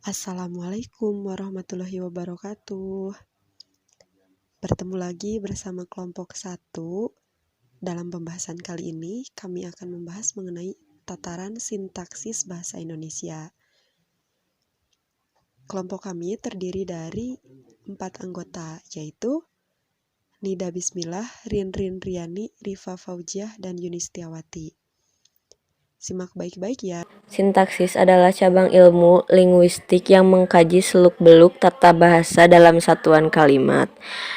Assalamualaikum warahmatullahi wabarakatuh. Bertemu lagi bersama kelompok 1. Dalam pembahasan kali ini, kami akan membahas mengenai tataran sintaksis bahasa Indonesia. Kelompok kami terdiri dari 4 anggota, yaitu Nida Bismillah, Rinrin Riani, Rifa Fauziah, dan Yunistiawati. Simak baik-baik ya. Sintaksis adalah cabang ilmu linguistik yang mengkaji seluk-beluk tata bahasa dalam satuan kalimat.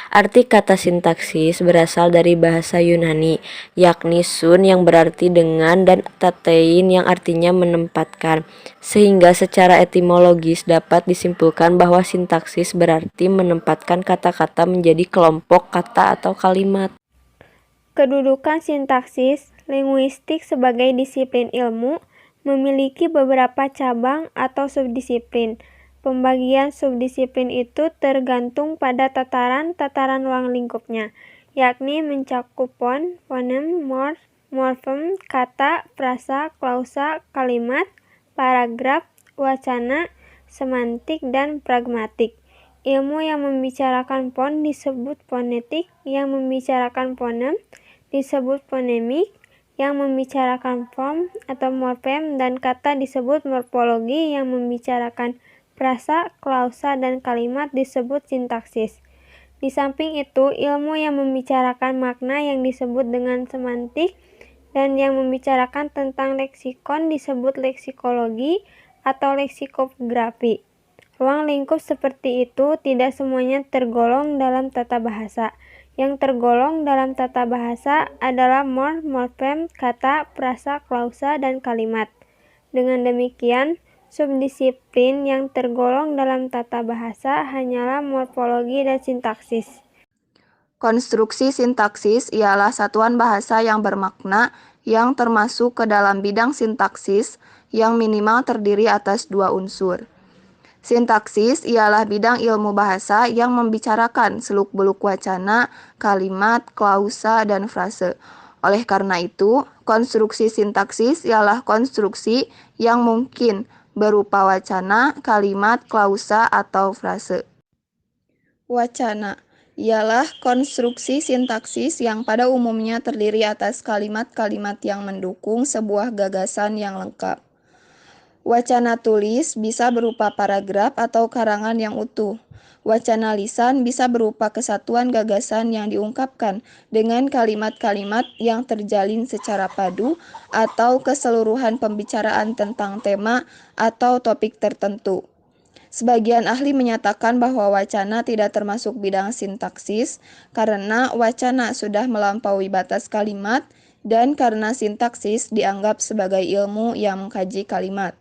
Arti kata sintaksis berasal dari bahasa Yunani, yakni sun yang berarti dengan dan tatein yang artinya menempatkan. Sehingga secara etimologis dapat disimpulkan bahwa sintaksis berarti menempatkan kata-kata menjadi kelompok kata atau kalimat. Kedudukan sintaksis linguistik sebagai disiplin ilmu memiliki beberapa cabang atau subdisiplin. Pembagian subdisiplin itu tergantung pada tataran ruang lingkupnya, yakni mencakup fonem, morfem, kata, frasa, klausa, kalimat, paragraf, wacana, semantik, dan pragmatik. Ilmu yang membicarakan fon disebut fonetik, yang membicarakan fonem disebut fonemik, yang membicarakan form atau morfem, dan kata disebut morfologi, yang membicarakan frasa, klausa, dan kalimat disebut sintaksis. Di samping itu, ilmu yang membicarakan makna yang disebut dengan semantik, dan yang membicarakan tentang leksikon disebut leksikologi atau leksikografi. Ruang lingkup seperti itu tidak semuanya tergolong dalam tata bahasa. Yang tergolong dalam tata bahasa adalah morfem, kata, frasa, klausa, dan kalimat. Dengan demikian, subdisiplin yang tergolong dalam tata bahasa hanyalah morfologi dan sintaksis. Konstruksi sintaksis ialah satuan bahasa yang bermakna yang termasuk ke dalam bidang sintaksis yang minimal terdiri atas 2 unsur. Sintaksis ialah bidang ilmu bahasa yang membicarakan seluk-beluk wacana, kalimat, klausa, dan frase. Oleh karena itu, konstruksi sintaksis ialah konstruksi yang mungkin berupa wacana, kalimat, klausa, atau frase. Wacana ialah konstruksi sintaksis yang pada umumnya terdiri atas kalimat-kalimat yang mendukung sebuah gagasan yang lengkap. Wacana tulis bisa berupa paragraf atau karangan yang utuh. Wacana lisan bisa berupa kesatuan gagasan yang diungkapkan dengan kalimat-kalimat yang terjalin secara padu atau keseluruhan pembicaraan tentang tema atau topik tertentu. Sebagian ahli menyatakan bahwa wacana tidak termasuk bidang sintaksis karena wacana sudah melampaui batas kalimat dan karena sintaksis dianggap sebagai ilmu yang mengkaji kalimat.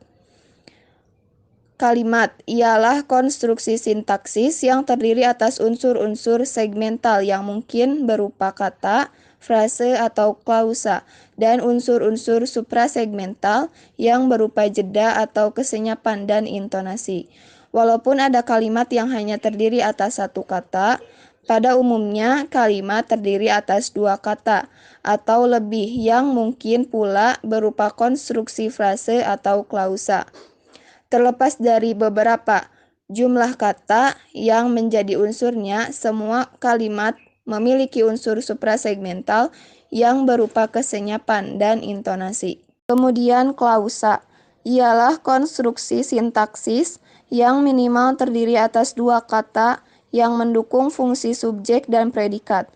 Kalimat ialah konstruksi sintaksis yang terdiri atas unsur-unsur segmental yang mungkin berupa kata, frase, atau klausa, dan unsur-unsur suprasegmental yang berupa jeda atau kesenyapan dan intonasi. Walaupun ada kalimat yang hanya terdiri atas 1 kata, pada umumnya kalimat terdiri atas 2 kata atau lebih yang mungkin pula berupa konstruksi frase atau klausa. Terlepas dari beberapa jumlah kata yang menjadi unsurnya, semua kalimat memiliki unsur suprasegmental yang berupa kesenyapan dan intonasi. Kemudian klausa ialah konstruksi sintaksis yang minimal terdiri atas 2 kata yang mendukung fungsi subjek dan predikat.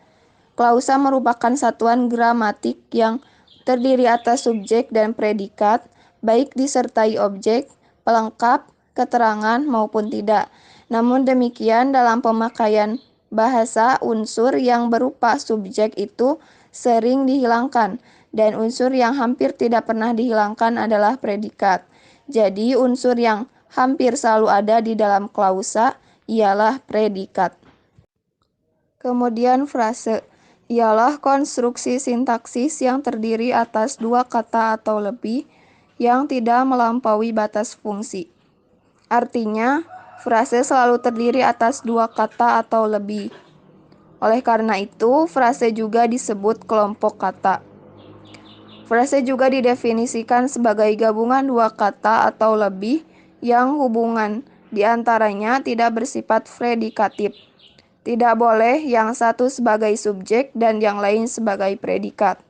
Klausa merupakan satuan gramatik yang terdiri atas subjek dan predikat, baik disertai objek, pelengkap, keterangan, maupun tidak. Namun demikian, dalam pemakaian bahasa, unsur yang berupa subjek itu sering dihilangkan, dan unsur yang hampir tidak pernah dihilangkan adalah predikat. Jadi, unsur yang hampir selalu ada di dalam klausa ialah predikat. Kemudian frase ialah konstruksi sintaksis yang terdiri atas 2 kata atau lebih yang tidak melampaui batas fungsi. Artinya, frase selalu terdiri atas 2 kata atau lebih. Oleh karena itu, frase juga disebut kelompok kata. Frase juga didefinisikan sebagai gabungan 2 kata atau lebih yang hubungan Di antaranya tidak bersifat predikatif. Tidak boleh yang satu sebagai subjek dan yang lain sebagai predikat.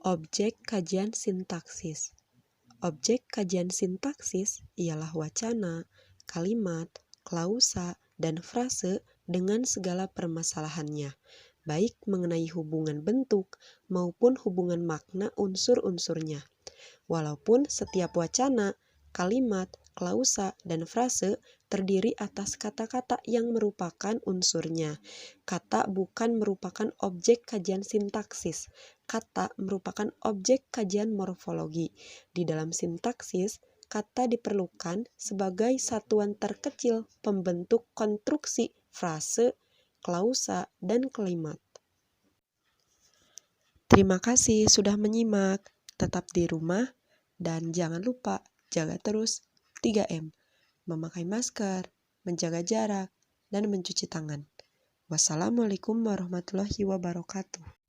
Objek kajian sintaksis. Objek kajian sintaksis ialah wacana, kalimat, klausa, dan frase dengan segala permasalahannya, baik mengenai hubungan bentuk maupun hubungan makna unsur-unsurnya. Walaupun setiap wacana, kalimat, klausa, dan frase terdiri atas kata-kata yang merupakan unsurnya. Kata bukan merupakan objek kajian sintaksis. Kata merupakan objek kajian morfologi. Di dalam sintaksis, kata diperlukan sebagai satuan terkecil pembentuk konstruksi frase, klausa, dan kalimat. Terima kasih sudah menyimak. Tetap di rumah dan jangan lupa jaga terus 3M. Memakai masker, menjaga jarak, dan mencuci tangan. Wassalamualaikum warahmatullahi wabarakatuh.